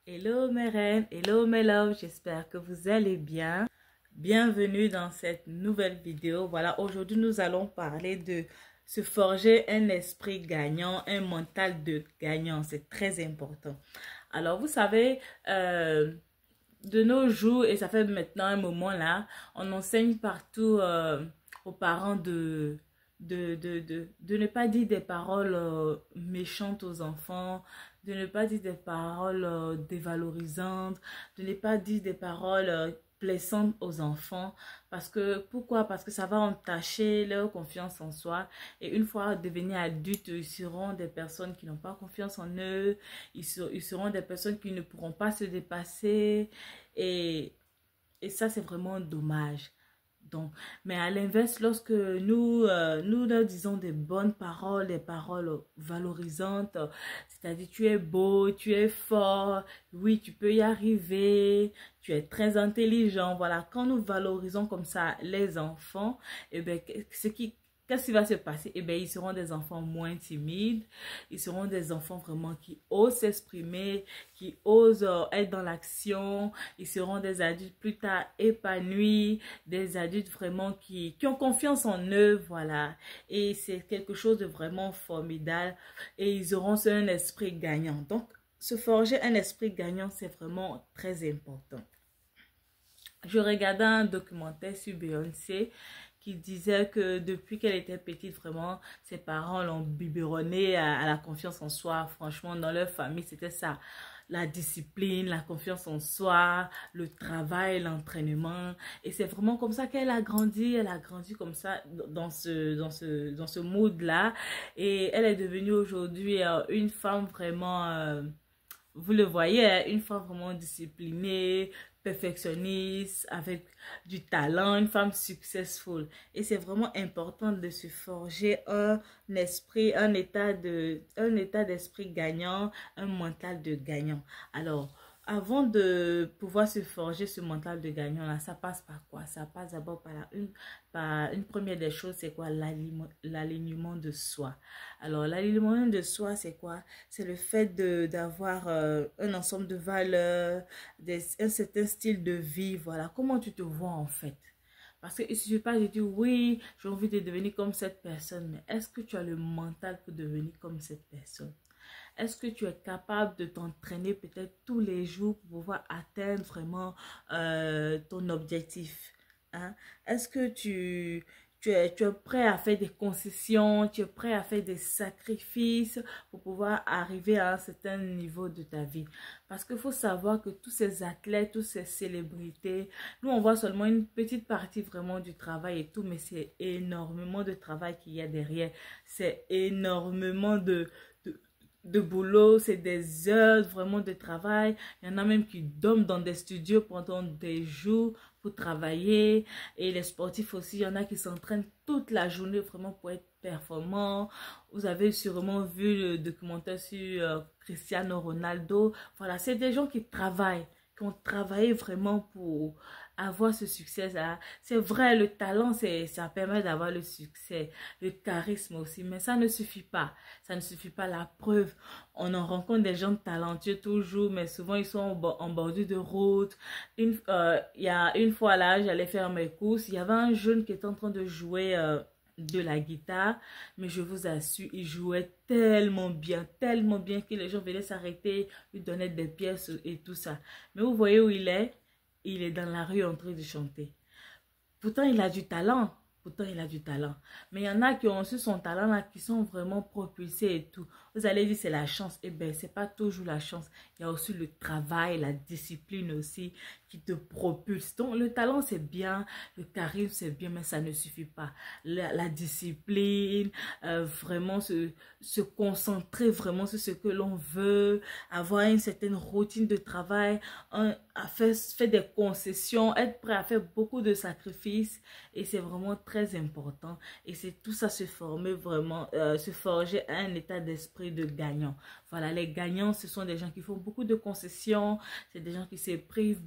Hello mes reines, hello mes loves, j'espère que vous allez bien. Bienvenue dans cette nouvelle vidéo. Voilà, aujourd'hui nous allons parler de se forger un esprit gagnant, un mental de gagnant. C'est très important. Alors vous savez, de nos jours, et ça fait maintenant un moment là, on enseigne partout aux parents de ne pas dire des paroles méchantes aux enfants, de ne pas dire des paroles dévalorisantes, de ne pas dire des paroles blessantes aux enfants. Parce que, pourquoi? Parce que ça va entacher leur confiance en soi. Et une fois devenus adultes, ils seront des personnes qui n'ont pas confiance en eux. Ils seront des personnes qui ne pourront pas se dépasser. Et, et ça, c'est vraiment dommage. Donc, mais à l'inverse, lorsque nous leur disons des bonnes paroles, des paroles valorisantes, c'est-à-dire tu es beau, tu es fort, oui, tu peux y arriver, tu es très intelligent. Voilà, quand nous valorisons comme ça les enfants, eh bien, qu'est-ce qui va se passer? Eh bien, ils seront des enfants moins timides, ils seront des enfants vraiment qui osent s'exprimer, qui osent être dans l'action, ils seront des adultes plus tard épanouis, des adultes vraiment qui ont confiance en eux, voilà. Et c'est quelque chose de vraiment formidable et ils auront un esprit gagnant. Donc, se forger un esprit gagnant, c'est vraiment très important. Je regardais un documentaire sur Beyoncé qui disait que depuis qu'elle était petite, vraiment, ses parents l'ont biberonnée à la confiance en soi. Franchement, dans leur famille, c'était ça. La discipline, la confiance en soi, le travail, l'entraînement. Et c'est vraiment comme ça qu'elle a grandi. Elle a grandi comme ça dans ce mood-là. Et elle est devenue aujourd'hui une femme vraiment... vous le voyez, hein, une femme vraiment disciplinée, perfectionniste, avec du talent, une femme successful. Et c'est vraiment important de se forger un esprit, un état d'esprit gagnant, un mental de gagnant. Alors, avant de pouvoir se forger ce mental de gagnant là, ça passe par quoi? Ça passe d'abord par une première des choses, c'est quoi? L'alignement de soi. Alors, l'alignement de soi, c'est quoi? C'est le fait d'avoir un ensemble de valeurs, un certain style de vie, voilà. Comment tu te vois en fait? Parce qu'il ne suffit pas de dire, oui, j'ai envie de devenir comme cette personne, mais est-ce que tu as le mental pour devenir comme cette personne? Est-ce que tu es capable de t'entraîner peut-être tous les jours pour pouvoir atteindre vraiment ton objectif? Hein? Est-ce que tu es prêt à faire des concessions, tu es prêt à faire des sacrifices pour pouvoir arriver à un certain niveau de ta vie? Parce qu'il faut savoir que tous ces athlètes, toutes ces célébrités, nous on voit seulement une petite partie vraiment du travail et tout, mais c'est énormément de travail qu'il y a derrière. C'est énormément de boulot, c'est des heures vraiment de travail. Il y en a même qui dorment dans des studios pendant des jours pour travailler. Et les sportifs aussi, il y en a qui s'entraînent toute la journée vraiment pour être performants. Vous avez sûrement vu le documentaire sur Cristiano Ronaldo. Voilà, c'est des gens qui ont travaillé vraiment pour avoir ce succès-là. C'est vrai, le talent, ça permet d'avoir le succès, le charisme aussi, mais ça ne suffit pas. Ça ne suffit pas, la preuve. On en rencontre des gens talentueux toujours, mais souvent ils sont en bordure de route. Il y a une fois là, j'allais faire mes courses, il y avait un jeune qui était en train de jouer de la guitare, mais je vous assure, il jouait tellement bien que les gens venaient s'arrêter, lui donner des pièces et tout ça. Mais vous voyez où il est? Il est dans la rue en train de chanter. Pourtant, il a du talent. Pourtant, il a du talent. Mais il y en a qui ont aussi son talent là, qui sont vraiment propulsés et tout. Vous allez dire c'est la chance. Eh bien, c'est pas toujours la chance. Il y a aussi le travail, la discipline aussi qui te propulse. Donc, le talent, c'est bien. Le charisme, c'est bien, mais ça ne suffit pas. La discipline, vraiment se concentrer vraiment sur ce que l'on veut, avoir une certaine routine de travail, à faire des concessions, être prêt à faire beaucoup de sacrifices. Et c'est vraiment très important. Et c'est tout ça se former vraiment, se forger un état d'esprit esprit de gagnant. Voilà, les gagnants, ce sont des gens qui font beaucoup de concessions, c'est des gens qui se privent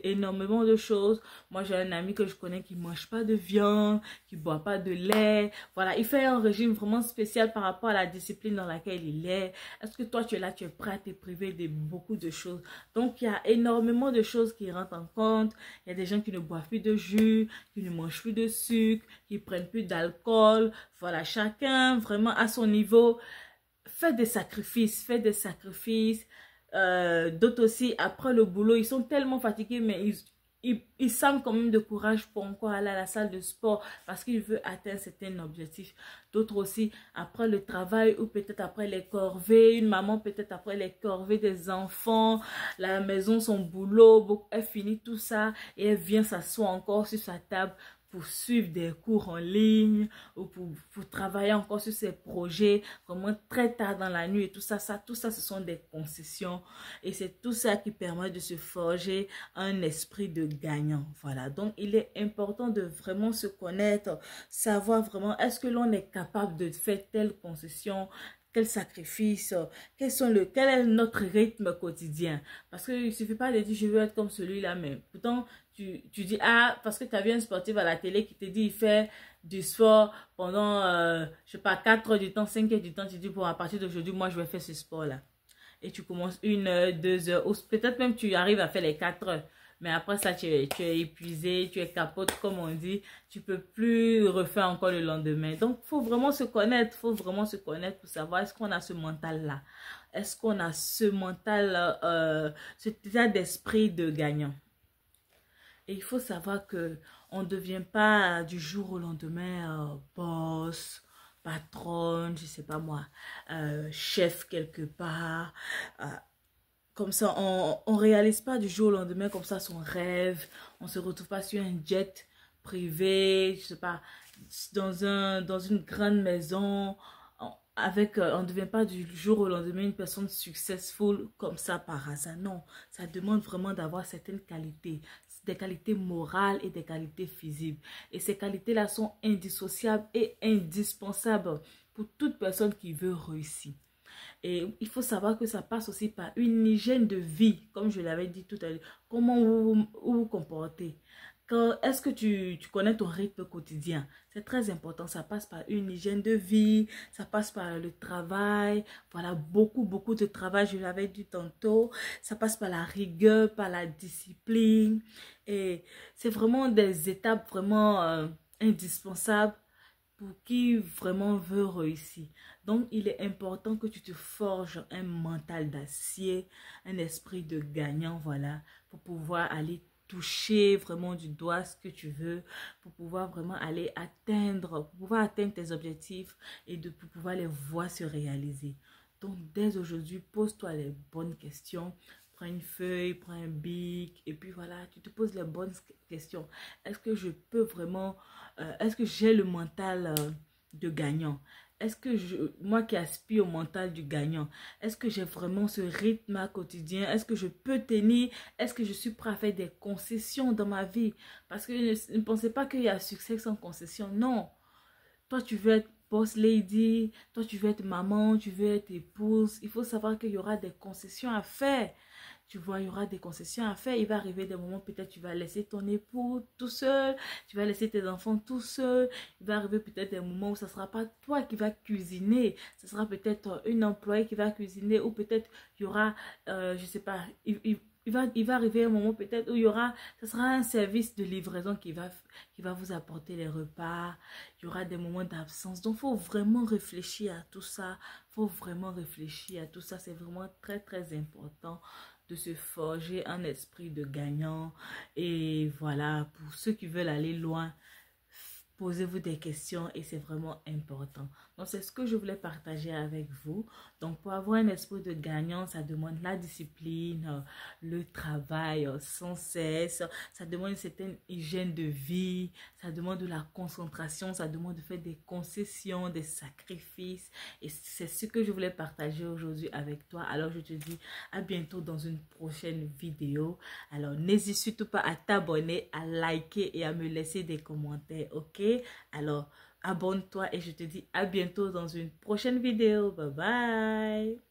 énormément de choses. Moi, j'ai un ami que je connais qui ne mange pas de viande, qui ne boit pas de lait. Voilà, il fait un régime vraiment spécial par rapport à la discipline dans laquelle il est. Est-ce que toi, tu es là, tu es prêt à te priver de beaucoup de choses? Donc, il y a énormément de choses qui rentrent en compte. Il y a des gens qui ne boivent plus de jus, qui ne mangent plus de sucre, qui prennent plus d'alcool. Voilà, chacun vraiment à son niveau fait des sacrifices, d'autres aussi, après le boulot, ils sont tellement fatigués, mais ils sentent quand même de courage pour encore aller à la salle de sport parce qu'ils veulent atteindre certains objectifs. D'autres aussi, après le travail ou peut-être après les corvées, une maman peut-être après les corvées des enfants, la maison, son boulot, elle finit tout ça et elle vient s'asseoir encore sur sa table pour suivre des cours en ligne ou pour travailler encore sur ses projets vraiment très tard dans la nuit et tout ça, ce sont des concessions et c'est tout ça qui permet de se forger un esprit de gagnant. Voilà, donc il est important de vraiment se connaître, savoir vraiment est-ce que l'on est capable de faire telle concession, quel sacrifice, quel est notre rythme quotidien. Parce qu'il ne suffit pas de dire je veux être comme celui-là, mais pourtant tu dis ah, parce que tu as vu un sportif à la télé qui te dit il fait du sport pendant, je sais pas, 4 heures du temps, 5 heures du temps, tu dis bon, à partir d'aujourd'hui, moi je vais faire ce sport-là. Et tu commences 1 heure, 2 heures, ou peut-être même tu arrives à faire les 4 heures. Mais après ça, tu es épuisé, tu es capote, comme on dit. Tu peux plus refaire encore le lendemain. Donc, il faut vraiment se connaître. Pour savoir est-ce qu'on a ce mental-là. Est-ce qu'on a ce mental, cet état d'esprit de gagnant. Et il faut savoir que on ne devient pas du jour au lendemain boss, patronne, je sais pas moi, chef quelque part. Comme ça, on réalise pas du jour au lendemain comme ça son rêve. On se retrouve pas sur un jet privé, je sais pas, dans une grande maison. On ne devient pas du jour au lendemain une personne successful comme ça par hasard. Non, ça demande vraiment d'avoir certaines qualités, des qualités morales et des qualités physiques. Et ces qualités-là sont indissociables et indispensables pour toute personne qui veut réussir. Et il faut savoir que ça passe aussi par une hygiène de vie, comme je l'avais dit tout à l'heure. Comment vous comportez? Est-ce que tu connais ton rythme quotidien? C'est très important. Ça passe par une hygiène de vie, ça passe par le travail. Voilà, beaucoup de travail, je l'avais dit tantôt. Ça passe par la rigueur, par la discipline. Et c'est vraiment des étapes vraiment indispensables pour qui vraiment veut réussir. Donc, il est important que tu te forges un mental d'acier, un esprit de gagnant, voilà, pour pouvoir aller toucher vraiment du doigt ce que tu veux, pour pouvoir vraiment aller atteindre, tes objectifs et pour pouvoir les voir se réaliser. Donc, dès aujourd'hui, pose-toi les bonnes questions. Prends une feuille, prends un bic et puis voilà, tu te poses les bonnes questions. Est-ce que je peux vraiment, est-ce que j'ai le mental de gagnant? Est-ce que moi qui aspire au mental du gagnant, est-ce que j'ai vraiment ce rythme quotidien? Est-ce que je peux tenir? Est-ce que je suis prêt à faire des concessions dans ma vie? Parce que ne pensez pas qu'il y a succès sans concession. Non. Toi, tu veux être boss lady, toi, tu veux être maman, tu veux être épouse. Il faut savoir qu'il y aura des concessions à faire. Tu vois, il y aura des concessions à faire. Il va arriver des moments, peut-être tu vas laisser ton époux tout seul. Tu vas laisser tes enfants tout seul. Il va arriver peut-être des moments où ce ne sera pas toi qui vas cuisiner. Ce sera peut-être une employée qui va cuisiner. Ou peut-être il y aura, je ne sais pas, il va arriver un moment peut-être où il y aura, ce sera un service de livraison qui va vous apporter les repas. Il y aura des moments d'absence. Donc, il faut vraiment réfléchir à tout ça. C'est vraiment très important de se forger un esprit de gagnant. Et voilà, pour ceux qui veulent aller loin, posez-vous des questions et c'est vraiment important. Donc, c'est ce que je voulais partager avec vous. Donc, pour avoir un esprit de gagnant, ça demande la discipline, le travail sans cesse. Ça demande une certaine hygiène de vie. Ça demande de la concentration. Ça demande de faire des concessions, des sacrifices. Et c'est ce que je voulais partager aujourd'hui avec toi. Alors, je te dis à bientôt dans une prochaine vidéo. Alors, n'hésite surtout pas à t'abonner, à liker et à me laisser des commentaires, ok? Alors, abonne-toi et je te dis à bientôt dans une prochaine vidéo. Bye bye.